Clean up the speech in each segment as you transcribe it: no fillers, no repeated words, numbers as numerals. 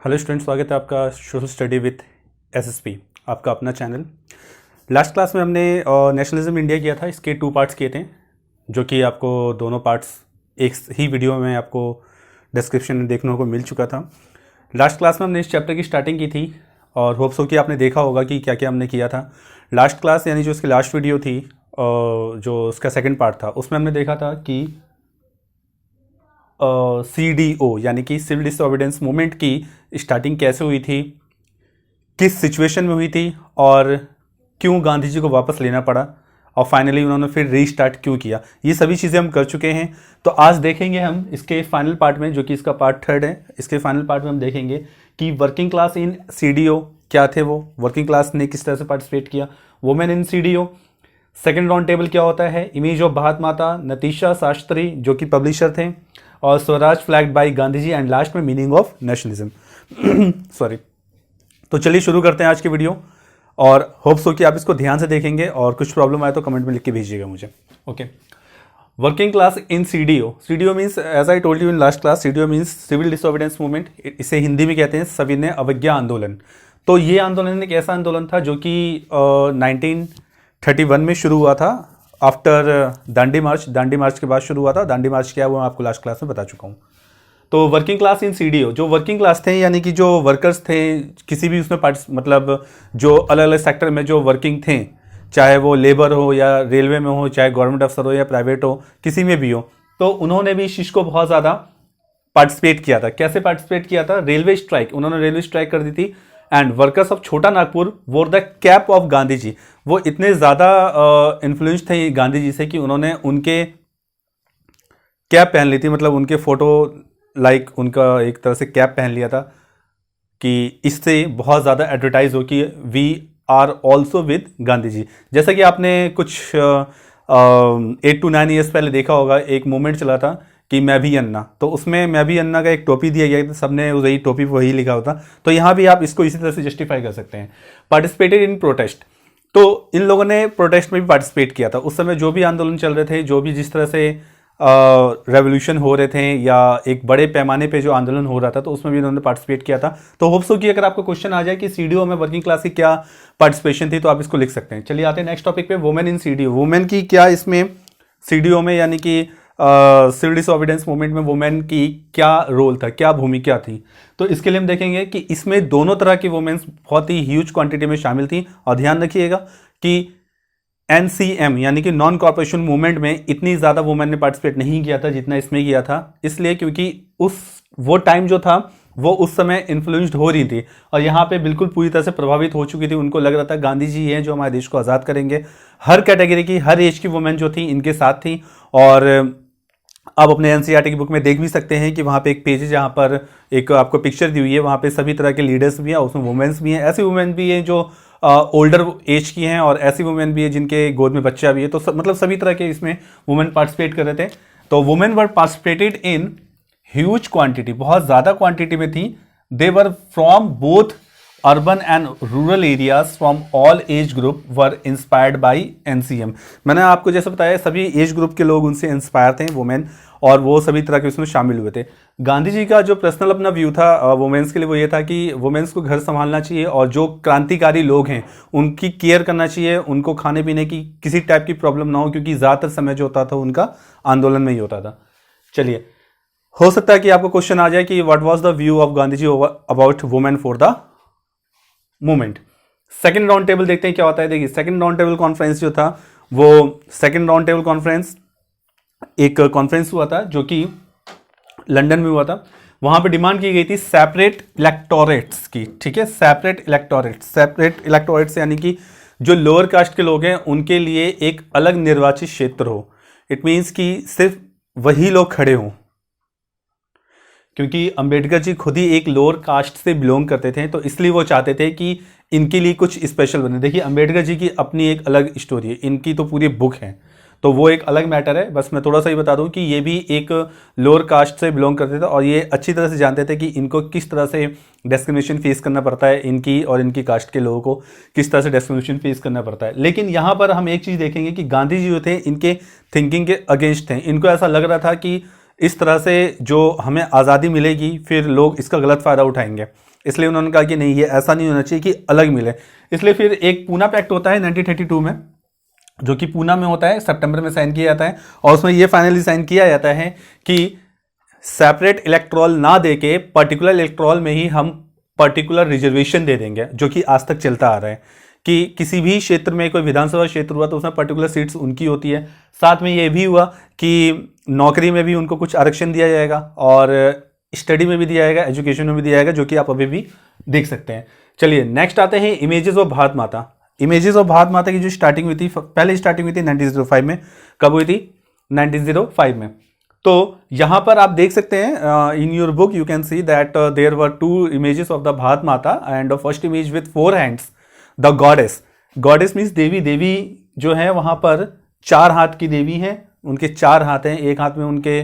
Hello student, स्वागत है आपका सोशल स्टडी विथ एसएसपी, आपका अपना चैनल। लास्ट क्लास में हमने नेशनलिज्म इंडिया किया था। इसके 2 पार्ट्स किए थे, जो कि आपको दोनों पार्ट्स एक ही वीडियो में आपको डिस्क्रिप्शन में देखने को मिल चुका था। लास्ट क्लास में हमने इस चैप्टर की स्टार्टिंग की थी और होप्स हो कि आपने देखा होगा कि क्या क्या हमने किया था। लास्ट क्लास यानी जो उसकी लास्ट वीडियो थी, जो उसका सेकेंड पार्ट था, उसमें हमने देखा था कि CDO यानी कि सिविल डिसोबीडियंस मूवमेंट की स्टार्टिंग कैसे हुई थी, किस सिचुएशन में हुई थी और क्यों गांधी जी को वापस लेना पड़ा और फाइनली उन्होंने फिर रीस्टार्ट क्यों किया। ये सभी चीज़ें हम कर चुके हैं। तो आज देखेंगे हम इसके फाइनल पार्ट में, जो कि इसका पार्ट 3 है। इसके फाइनल पार्ट में हम देखेंगे कि वर्किंग क्लास इन CDO क्या थे, वो वर्किंग क्लास ने किस तरह से पार्टिसिपेट किया, women in CDO। Second round table क्या होता है, इमेज ऑफ भारत माता, नतीशा शास्त्री जो कि पब्लिशर थे, और Swaraj flagged by Gandhi ji, and last में मीनिंग ऑफ नेशनलिज्म। सॉरी। तो चलिए शुरू करते हैं आज की वीडियो, और होप्स हो कि आप इसको ध्यान से देखेंगे और कुछ प्रॉब्लम आए तो कमेंट में लिख के भेजिएगा मुझे। Okay. Working class in CDO। CDO means, as I told you in last class, CDO means civil disobedience movement. इसे हिंदी में कहते हैं सविनय अवज्ञा आंदोलन। तो ये आंदोलन एक ऐसा आंदोलन था जो कि 1931 में शुरू हुआ था, आफ्टर दांडी मार्च के बाद शुरू हुआ था। दांडी मार्च क्या है वो मैं आपको लास्ट क्लास में बता चुका हूँ। तो वर्किंग क्लास इन CDO, जो वर्किंग क्लास थे यानी कि जो वर्कर्स थे किसी भी उसमें मतलब जो अलग अलग सेक्टर में जो वर्किंग थे, चाहे वो लेबर हो या रेलवे में हो, चाहे गवर्नमेंट अफसर हो या प्राइवेट हो, किसी में भी हो, तो उन्होंने भी इस चीज़ को बहुत ज़्यादा पार्टिसिपेट किया था। कैसे पार्टिसिपेट किया था? रेलवे स्ट्राइक, उन्होंने रेलवे स्ट्राइक कर दी थी। And workers of Chota Nagpur wore the cap of Gandhi ji. वो इतने ज़्यादा इन्फ्लुएंस थे गांधी जी से कि उन्होंने उनके कैप पहन ली थी, मतलब उनके फोटो लाइक उनका एक तरह से कैप पहन लिया था कि इससे बहुत ज़्यादा एडवर्टाइज हो कि we are also with Gandhi ji. जैसा कि आपने कुछ 8 to 9 ईयर्स पहले देखा होगा, एक मूवमेंट चला था कि मैं भी अन्ना। तो उसमें मैं भी अन्ना का एक टोपी दिया गया था, सबने वही टोपी वही लिखा होता। तो यहाँ भी आप इसको इसी तरह से जस्टिफाई कर सकते हैं। पार्टिसिपेटेड इन प्रोटेस्ट, तो इन लोगों ने प्रोटेस्ट में भी पार्टिसिपेट किया था। उस समय जो भी आंदोलन चल रहे थे, जो भी जिस तरह से रेवोल्यूशन हो रहे थे या एक बड़े पैमाने पे जो आंदोलन हो रहा था, तो उसमें भी इन्होंने पार्टिसिपेट किया था। तो होप्स हो कि अगर आपको क्वेश्चन आ जाए कि CDO में वर्किंग क्लास की क्या पार्टिसिपेशन थी, तो आप इसको लिख सकते हैं। चलिए आते हैं नेक्स्ट टॉपिक पे, वुमेन इन CDO। वुमेन की क्या इसमें CDO में यानी कि सिविल डिसोबीडियंस मूवमेंट में वुमेन की क्या रोल था, क्या भूमिका थी। तो इसके लिए हम देखेंगे कि इसमें दोनों तरह की वुमेन्स बहुत ही ह्यूज क्वांटिटी में शामिल थी। और ध्यान रखिएगा कि NCM यानी कि नॉन कॉर्पोरेशन मूवमेंट में इतनी ज़्यादा वुमेन ने पार्टिसिपेट नहीं किया था जितना इसमें किया था। इसलिए क्योंकि वो टाइम जो था वो उस समय इन्फ्लुएंस्ड हो रही थी और यहाँ पे बिल्कुल पूरी तरह से प्रभावित हो चुकी थी। उनको लग रहा था गांधी जी हैं जो हमारे देश को आज़ाद करेंगे। हर कैटेगरी की, हर एज की वुमेन जो थी इनके साथ थी। और आप अपने NCERT की बुक में देख भी सकते हैं कि वहाँ पे एक पेज है जहाँ पर एक आपको पिक्चर दी हुई है, वहाँ पे सभी तरह के लीडर्स भी हैं, उसमें वुमेन्स भी हैं। ऐसी वुमेन भी हैं जो ओल्डर एज की हैं और ऐसी वुमेन भी है जिनके गोद में बच्चा भी है। तो मतलब सभी तरह के इसमें वुमेन पार्टिसिपेट कर रहे थे। तो women were participated in huge quantity, बहुत ज़्यादा क्वांटिटी में थी। They were from both urban and rural areas, from all age group were inspired by NCM। मैंने आपको जैसे बताया सभी एज ग्रुप के लोग उनसे इंस्पायर थे वुमेन, और वो सभी तरह के उसमें शामिल हुए थे। गांधी जी का जो पर्सनल अपना व्यू था वुमेन्स के लिए, वो ये था कि वुमेन्स को घर संभालना चाहिए और जो क्रांतिकारी लोग हैं उनकी केयर करना चाहिए, उनको खाने पीने की किसी टाइप की प्रॉब्लम ना हो, क्योंकि ज़्यादातर समय जो होता था उनका आंदोलन में ही होता था। चलिए, हो सकता है कि आपको क्वेश्चन आ जाए कि what was the view of Gandhi ji about women for the movement. Second round table देखते हैं क्या होता है। देखिए, सेकेंड राउंड टेबल कॉन्फ्रेंस जो था, वो सेकेंड राउंड टेबल कॉन्फ्रेंस एक कॉन्फ्रेंस हुआ था जो कि लंदन में हुआ था। वहां पे डिमांड की गई थी सेपरेट इलेक्टोरेट्स की। ठीक है, सेपरेट इलेक्टोरेट्स यानी कि जो लोअर कास्ट के लोग हैं उनके लिए एक अलग निर्वाचित क्षेत्र हो। इट मीन्स कि सिर्फ वही लोग खड़े हों, क्योंकि अंबेडकर जी खुद ही एक लोअर कास्ट से बिलोंग करते थे, तो इसलिए वो चाहते थे कि इनके लिए कुछ स्पेशल बने। देखिए, अंबेडकर जी की अपनी एक अलग स्टोरी है, इनकी तो पूरी बुक है, तो वो एक अलग मैटर है। बस मैं थोड़ा सा ही बता दूं कि ये भी एक लोअर कास्ट से बिलोंग करते थे और ये अच्छी तरह से जानते थे कि इनको किस तरह से डिस्क्रिमिनेशन फेस करना पड़ता है, इनकी और इनकी कास्ट के लोगों को किस तरह से डिस्क्रिमिनेशन फेस करना पड़ता है। लेकिन यहाँ पर हम एक चीज़ देखेंगे कि गांधी जी जो थे इनके थिंकिंग के अगेंस्ट थे। इनको ऐसा लग रहा था कि इस तरह से जो हमें आज़ादी मिलेगी फिर लोग इसका गलत फ़ायदा उठाएंगे, इसलिए उन्होंने कहा कि नहीं, ये ऐसा नहीं होना चाहिए कि अलग मिले। इसलिए फिर एक पूना पैक्ट होता है 1932 में, जो कि पूना में होता है, सितंबर में साइन किया जाता है, और उसमें ये फाइनली साइन किया जाता है कि सेपरेट इलेक्ट्रॉल ना देके पर्टिकुलर इलेक्ट्रॉल में ही हम पर्टिकुलर रिजर्वेशन दे देंगे, जो कि आज तक चलता आ रहा है कि किसी भी क्षेत्र में कोई विधानसभा क्षेत्र हुआ तो उसमें पर्टिकुलर सीट्स उनकी होती है। साथ में ये भी हुआ कि नौकरी में भी उनको कुछ आरक्षण दिया जाएगा और स्टडी में भी दिया जाएगा, एजुकेशन में भी दिया जाएगा, जो कि आप अभी भी देख सकते हैं। चलिए नेक्स्ट आते हैं इमेजेस ऑफ भारत माता। इमेजेस ऑफ भारत माता की जो स्टार्टिंग हुई थी, पहले स्टार्टिंग हुई थी 1905 में। कब हुई थी? 1905 में। तो यहां पर आप देख सकते हैं in your book you can see that there were 2 images of the Bharat Mata and first image with 4 hands the goddess. Goddess means देवी। देवी जो है वहां पर 4 हाथ की देवी है, उनके 4 हाथ हैं। एक हाथ में उनके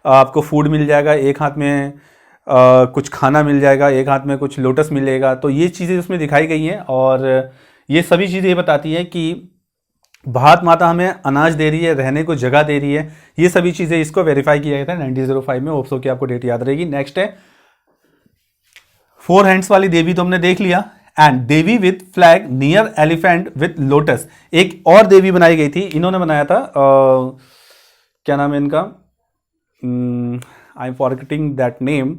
आपको फूड मिल जाएगा, एक हाथ में कुछ खाना मिल जाएगा, एक हाथ में कुछ लोटस मिलेगा। तो ये चीज़ें उसमें दिखाई गई हैं और ये सभी चीज़ें ये बताती हैं कि भारत माता हमें अनाज दे रही है, रहने को जगह दे रही है। ये सभी चीज़ें, इसको वेरीफाई किया गया था 1905 में। होप्स हो कि आपको डेट याद रहेगी। नेक्स्ट है 4 हैंड्स वाली देवी, तो हमने देख लिया। And Devi with flag near elephant with lotus. एक और देवी बनाई गई थी, इन्होंने बनाया था, क्या नाम है इनका, I am forgetting that name,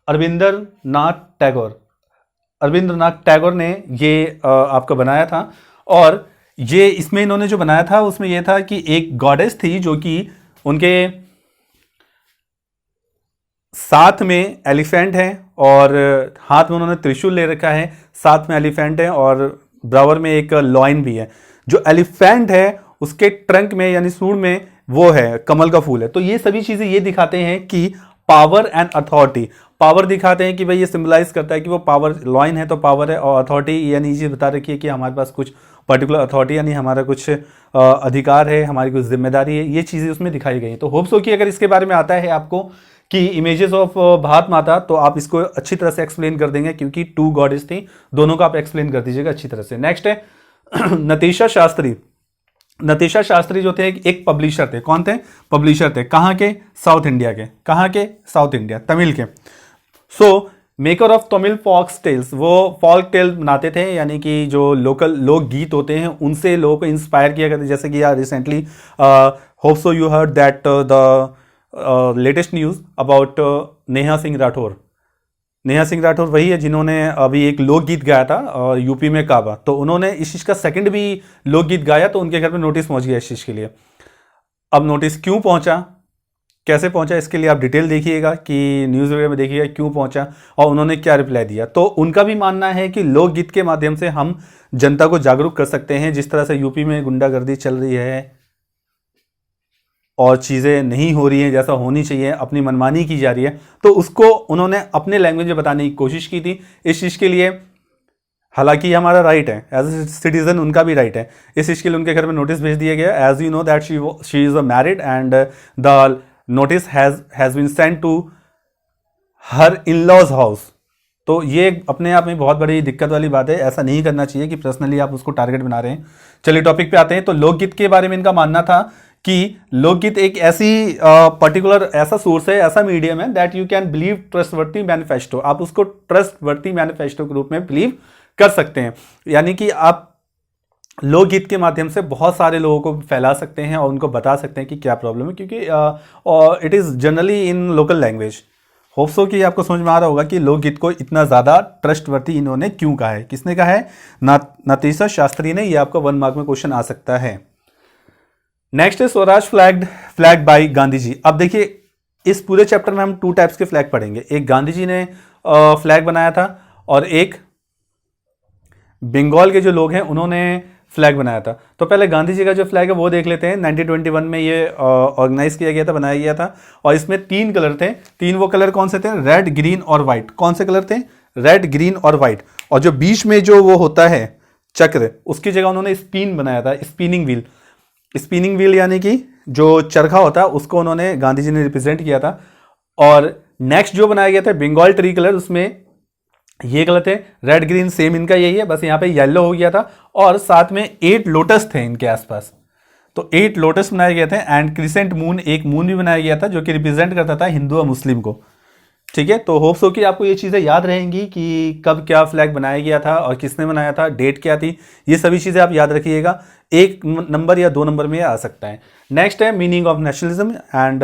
Arvindranath Tagore. Arvindranath Tagore ने ये आपका बनाया था। और ये इसमें इन्होंने जो बनाया था उसमें ये था कि एक गॉडेस थी जो कि उनके साथ में एलिफेंट है और हाथ में उन्होंने त्रिशूल ले रखा है, साथ में एलिफेंट है और बराबर में एक लॉइन भी है। जो एलिफेंट है उसके ट्रंक में यानी सूंड में वो है कमल का फूल है। तो ये सभी चीजें ये दिखाते हैं कि पावर एंड अथॉरिटी, पावर दिखाते हैं कि भाई ये सिंबलाइज करता है कि वो पावर, लॉइन है तो पावर है, और अथॉरिटी यानी ये चीज बता रखी है कि हमारे पास कुछ पर्टिकुलर अथॉरिटी यानी हमारा कुछ अधिकार है, हमारी कुछ जिम्मेदारी है। ये चीजें उसमें दिखाई गई हैं। तो होप्स हो कि अगर इसके बारे में आता है आपको कि इमेजेस ऑफ भारत माता, तो आप इसको अच्छी तरह से एक्सप्लेन कर देंगे, क्योंकि 2 गॉडेस थी, दोनों का आप एक्सप्लेन कर दीजिएगा अच्छी तरह से। नेक्स्ट है नतीशा शास्त्री। नतीशा शास्त्री जो थे एक पब्लिशर थे। कौन थे? पब्लिशर थे। कहाँ के? साउथ इंडिया के। कहाँ के? साउथ इंडिया, तमिल के। So maker of Tamil folk tales, वो फॉल्क टेल बनाते थे, यानी कि जो लोकल लोक गीत होते हैं उनसे लोगों को इंस्पायर किया करते। जैसे कि यार recently hope so you heard that the latest news about Neha Singh Rathore. Neha Singh Rathore वही है जिन्होंने अभी एक लोकगीत गाया था यूपी में काबा। तो उन्होंने इस चीज़ का सेकंड भी लोकगीत गाया, तो उनके घर में नोटिस पहुंच गया इस चीज़ के लिए। अब नोटिस क्यों पहुंचा, कैसे पहुंचा, इसके लिए आप डिटेल देखिएगा कि न्यूज़ वगैरह में देखिएगा क्यों पहुंचा और उन्होंने क्या रिप्लाई दिया। तो उनका भी मानना है कि लोकगीत के माध्यम से हम जनता को जागरूक कर सकते हैं। जिस तरह से यूपी में गुंडागर्दी चल रही है और चीज़ें नहीं हो रही हैं जैसा होनी चाहिए, अपनी मनमानी की जा रही है, तो उसको उन्होंने अपने लैंग्वेज में बताने की कोशिश की थी। इस चीज़ के लिए हालांकि हमारा राइट है, एज ए सिटीजन उनका भी राइट है। इस चीज़ के लिए उनके घर में नोटिस भेज दिया गया। As you know that she is a married and the notice has been sent to her in laws house. तो ये अपने आप में बहुत बड़ी दिक्कत वाली बात है। ऐसा नहीं करना चाहिए कि पर्सनली आप उसको टारगेट बना रहे हैं। चलिए टॉपिक पे आते हैं। तो लोकगीत के बारे में इनका मानना था कि लोकगीत एक ऐसी पर्टिकुलर ऐसा सोर्स है, ऐसा मीडियम है that you can believe trustworthy manifesto. आप उसको ट्रस्टवर्दी मैनिफेस्टो के रूप में बिलीव कर सकते हैं, यानी कि आप लोकगीत के माध्यम से बहुत सारे लोगों को फैला सकते हैं और उनको बता सकते हैं कि क्या प्रॉब्लम है, क्योंकि it is generally in local language. Hope so कि आपको समझ में आ रहा होगा कि लोकगीत को इतना ज़्यादा ट्रस्टवर्दी इन्होंने क्यों कहा है। किसने कहा है? नतीशा शास्त्री ने। ये आपका 1 मार्क में क्वेश्चन आ सकता है। नेक्स्ट है स्वराज फ्लैग बाय गांधी जी। अब देखिए इस पूरे चैप्टर में हम 2 टाइप्स के फ्लैग पढ़ेंगे। एक गांधी जी ने फ्लैग बनाया था और एक बंगाल के जो लोग हैं उन्होंने फ्लैग बनाया था। तो पहले गांधी जी का जो फ्लैग है वो देख लेते हैं। 1921 में ये ऑर्गेनाइज किया गया था, बनाया गया था, और इसमें 3 कलर थे। 3 वो कलर कौन से थे? रेड, ग्रीन और व्हाइट। कौन से कलर थे? रेड, ग्रीन और व्हाइट। और जो बीच में जो वो होता है चक्र, उसकी जगह उन्होंने स्पिन बनाया था, स्पिनिंग व्हील। स्पिनिंग व्हील यानी कि जो चरखा होता है उसको उन्होंने, गांधी जी ने रिप्रेजेंट किया था। और नेक्स्ट जो बनाया गया था बंगाल ट्री कलर, उसमें ये कलर थे रेड ग्रीन, सेम इनका यही है, बस यहाँ पे येलो हो गया था और साथ में 8 लोटस थे इनके आसपास। तो 8 लोटस बनाए गए थे एंड क्रिसेंट मून, एक मून भी बनाया गया था जो कि रिप्रेजेंट करता था हिंदू और मुस्लिम को। ठीक है, तो होप्स हो कि आपको ये चीज़ें याद रहेंगी कि कब क्या फ्लैग बनाया गया था और किसने बनाया था, डेट क्या थी, ये सभी चीज़ें आप याद रखिएगा। 1 नंबर या 2 नंबर में आ सकता है। नेक्स्ट है meaning of nationalism and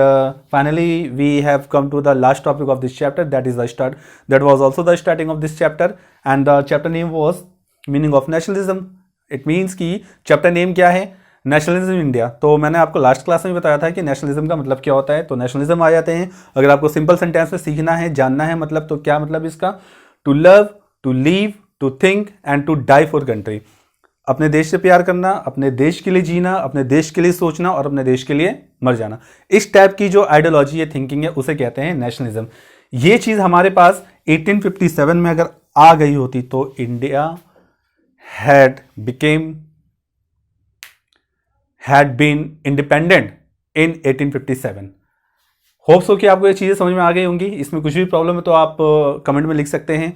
finally we have come to the last topic of this chapter, that is the start, that was also the starting of this chapter and the chapter name was meaning of nationalism. It means कि chapter name क्या है, nationalism India. तो मैंने आपको last class में बताया था कि नेशनलिज्म का मतलब क्या होता है। तो नेशनलिज्म आ जाते हैं, अगर आपको सिंपल सेंटेंस में सीखना है, जानना है मतलब, तो क्या मतलब इसका, to love, to live, to think and to die for country. अपने देश से प्यार करना, अपने देश के लिए जीना, अपने देश के लिए सोचना और अपने देश के लिए मर जाना, इस टाइप की जो आइडियोलॉजी है, थिंकिंग है, उसे कहते हैं नेशनलिज्म। ये चीज हमारे पास 1857 में अगर आ गई होती तो India had been independent in 1857। Hopes हो कि आपको ये चीज़ें समझ में आ गई होंगी। इसमें कुछ भी प्रॉब्लम है तो आप कमेंट में लिख सकते हैं।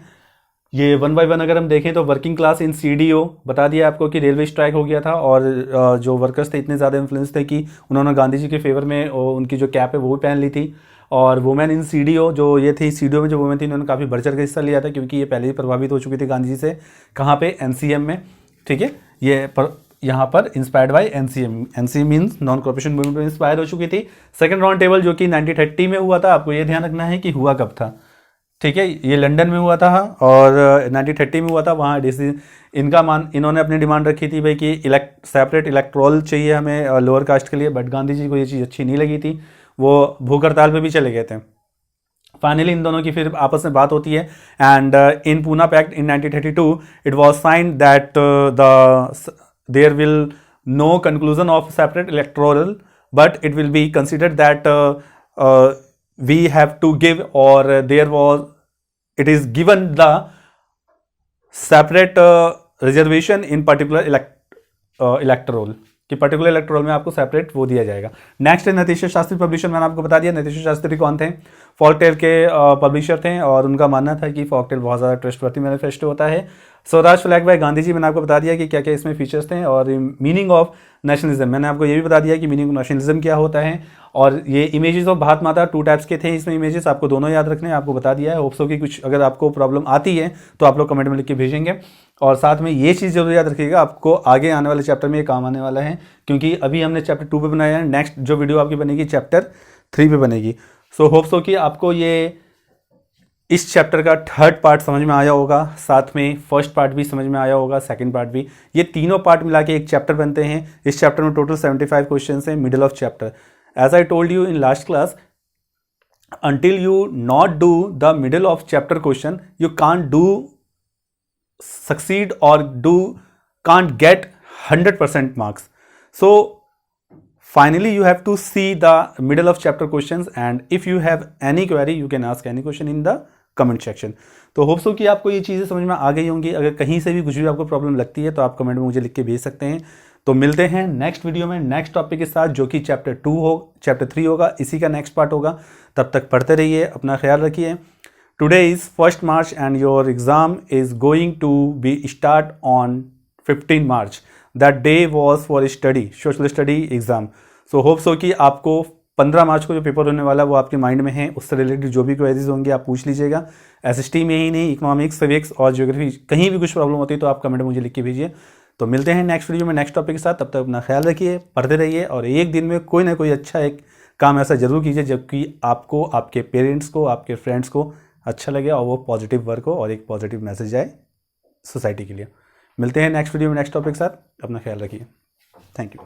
ये 1 बाय 1 अगर हम देखें तो वर्किंग क्लास इन CDO बता दिया आपको कि रेलवे स्ट्राइक हो गया था और जो वर्कर्स थे इतने ज़्यादा इन्फ्लुएंस थे कि उन्होंने गांधी जी के फेवर में उनकी जो कैप है वो भी पहन ली थी। और वुमेन इन CDO जो ये थी, CDO में जो वुमेन थी उन्होंने काफ़ी बढ़ चढ़ के हिस्सा लिया था क्योंकि ये पहले ही प्रभावित हो चुकी थी गांधी जी से। कहाँ पे, NCM में। ठीक है, ये यहाँ पर inspired by NCM means non corporation movement में इंस्पायर हो चुकी थी। सेकंड राउंड टेबल जो कि 1930 में हुआ था, आपको ये ध्यान रखना है कि हुआ कब था। ठीक है, ये लंदन में हुआ था और 1930 में हुआ था। वहाँ इन्होंने अपनी डिमांड रखी थी भाई कि सेपरेट इलेक्ट्रोल चाहिए हमें लोअर कास्ट के लिए, बट गांधी जी को ये चीज़ अच्छी नहीं लगी थी, वो भूख हड़ताल पे भी चले गए थे। फाइनली इन दोनों की फिर आपस में बात होती है and in Poona pact in 1932 it was signed that there will no conclusion of separate electoral, but it will be considered that we have to give, or it is given the separate reservation in particular electoral, कि particular electoral में आपको separate वो दिया जाएगा। Next है Nitish Shastri publisher, मैंने आपको बता दिया नीतीश शास्त्री कौन थे, फॉकटेल के पब्लिशर थे और उनका मानना था कि फॉकटेल बहुत ज़्यादा ट्रस्टवर्थी मैनिफेस्टो होता है। स्वराज फ्लैग बाय गांधी जी, मैंने आपको बता दिया कि क्या क्या इसमें फीचर्स थे। और मीनिंग ऑफ नेशनलिज्म, मैंने आपको ये भी बता दिया कि मीनिंग ऑफ नेशनलिज्म क्या होता है। और ये इमेजेस ऑफ भारत माता 2 टाइप्स के थे इसमें इमेजेस, आपको दोनों याद रखने हैं, आपको बता दिया है। होप्स हो कि कुछ अगर आपको प्रॉब्लम आती है तो आप लोग कमेंट में लिख के भेजेंगे। और साथ में ये चीज़ जरूर याद रखिएगा, आपको आगे आने वाले चैप्टर में ये काम आने वाला है, क्योंकि अभी हमने चैप्टर 2 पे बनाया है, नेक्स्ट जो वीडियो आपकी बनेगी चैप्टर 3 पे बनेगी। सो होप्स हो कि आपको ये इस चैप्टर का 3rd पार्ट समझ में आया होगा, साथ में 1st पार्ट भी समझ में आया होगा, 2nd पार्ट भी। ये तीनों पार्ट मिला के एक चैप्टर बनते हैं। इस चैप्टर में टोटल 75 क्वेश्चन हैं, middle of chapter. As I told you in last class, until you not do the middle of chapter question, you can't succeed or can't get 100% marks. So finally you have to see the middle of chapter questions, and if you have any query you can ask any question in the comment section. तो hopes हो कि आपको ये चीज़ें समझ में आ गई होंगी। अगर कहीं से भी कुछ भी आपको प्रॉब्लम लगती है तो आप कमेंट में मुझे लिख के भेज सकते हैं। तो मिलते हैं नेक्स्ट वीडियो में नेक्स्ट टॉपिक के साथ, जो कि चैप्टर 3 होगा, इसी का नेक्स्ट पार्ट होगा। तब तक पढ़ते रहिए, अपना ख्याल रखिए। Today is 1st March and your exam is going to be start on 15 March। That day was for study, social study exam. So hopes हो कि आपको 15 मार्च को जो पेपर होने वाला है वो आपके माइंड में है, उससे रिलेटेड जो भी क्वेरीज होंगी आप पूछ लीजिएगा। SST में ही नहीं, इकोनॉमिक्स, सिविक्स और ज्योग्राफी, कहीं भी कुछ प्रॉब्लम होती है तो आप कमेंट में मुझे लिख के भेजिए। तो मिलते हैं नेक्स्ट वीडियो में नेक्स्ट टॉपिक के साथ। तब तक अपना ख्याल रखिए, पढ़ते रहिए और एक दिन में कोई ना कोई अच्छा एक काम ऐसा जरूर कीजिए जबकि आपको, आपके पेरेंट्स को, आपके फ्रेंड्स को अच्छा लगे और वो पॉजिटिव वर्क हो और एक पॉजिटिव मैसेज आए सोसाइटी के लिए। मिलते हैं नेक्स्ट वीडियो में नेक्स्ट टॉपिक के साथ, अपना ख्याल रखिए। Thank you.